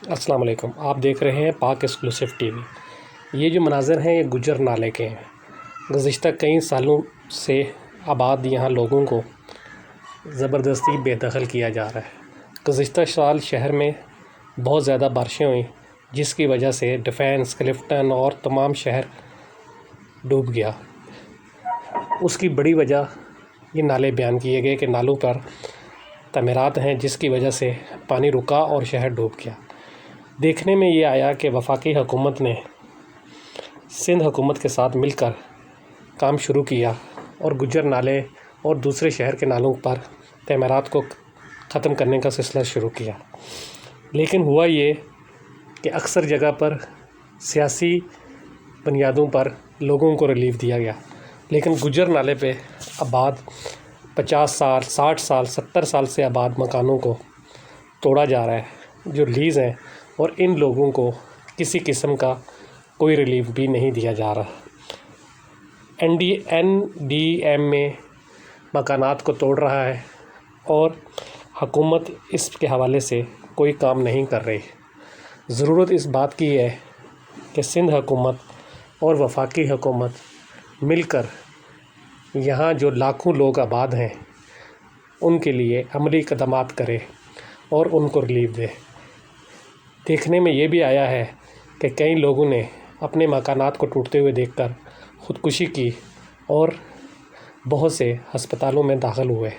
अस्सलाम वालेकुम। आप देख रहे हैं पाक एक्सक्लूसिव टीवी। ये जो मनाज़र हैं ये गुजर नाले के हैं। गुज़िश्ता कई सालों से आबाद यहाँ लोगों को ज़बरदस्ती बेदखल किया जा रहा है। गुज़िश्ता साल शहर में बहुत ज़्यादा बारिशें हुई, जिसकी वजह से डिफेंस, क्लिफ्टन और तमाम शहर डूब गया। उसकी बड़ी वजह ये नाले बयान किए गए कि नालों पर तमीरात हैं, जिसकी वजह से पानी रुका और शहर डूब गया। देखने में ये आया कि वफाकी हुकूमत ने सिंध हुकूमत के साथ मिलकर काम शुरू किया और गुजर नाले और दूसरे शहर के नालों पर तमीरात को ख़त्म करने का सिलसिला शुरू किया। लेकिन हुआ ये कि अक्सर जगह पर सियासी बुनियादों पर लोगों को रिलीफ दिया गया, लेकिन गुजर नाले पे आबाद 50 साल, 60 साल, 70 साल से आबाद मकानों को तोड़ा जा रहा है जो लीज़ हैं, और इन लोगों को किसी किस्म का कोई रिलीफ भी नहीं दिया जा रहा। NDM में मकानात को तोड़ रहा है और हुकूमत इसके हवाले से कोई काम नहीं कर रही। ज़रूरत इस बात की है कि सिंध हुकूमत और वफाकी हुकूमत मिलकर यहाँ जो लाखों लोग आबाद हैं उनके लिए अमली इक़दामात करे और उनको रिलीफ दे। देखने में ये भी आया है कि कई लोगों ने अपने मकानात को टूटते हुए देखकर ख़ुदकुशी की और बहुत से हस्पतालों में दाखिल हुए।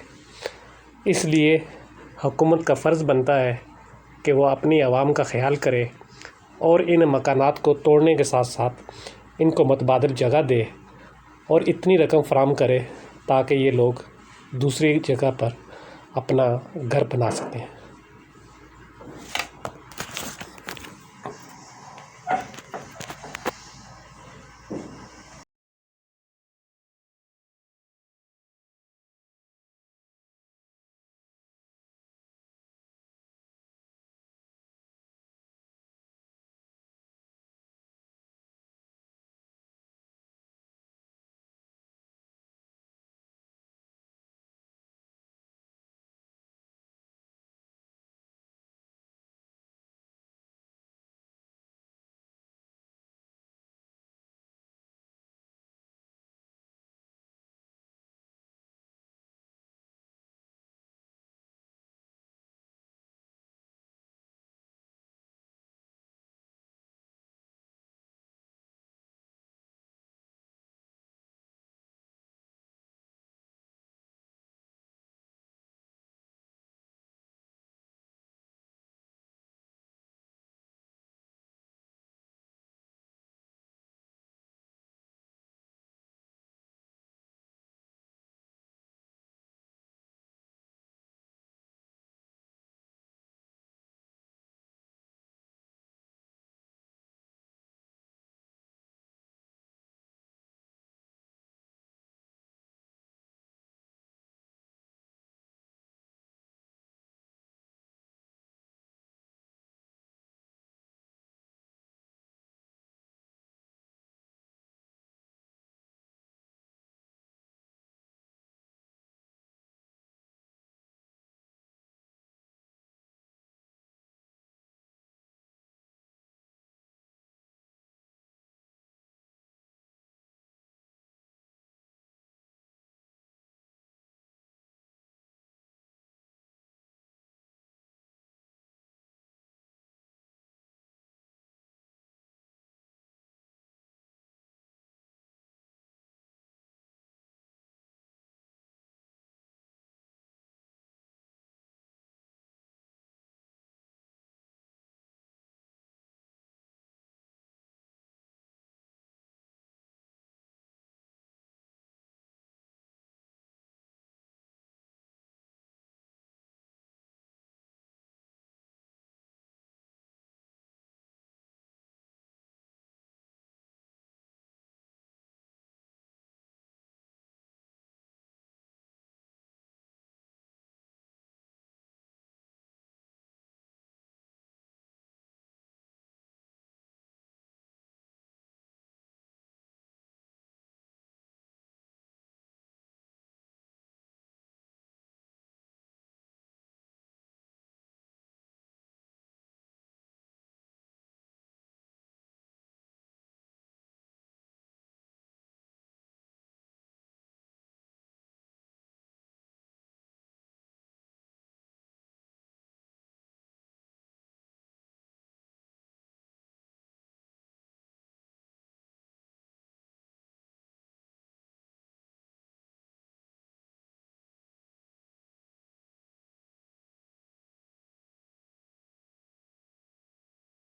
इसलिए हुकूमत का फ़र्ज़ बनता है कि वो अपनी आवाम का ख़याल करे और इन मकानात को तोड़ने के साथ साथ इनको मुतबादिल जगह दे और इतनी रकम फ़राहम करे ताकि ये लोग दूसरी जगह पर अपना घर बना सकें।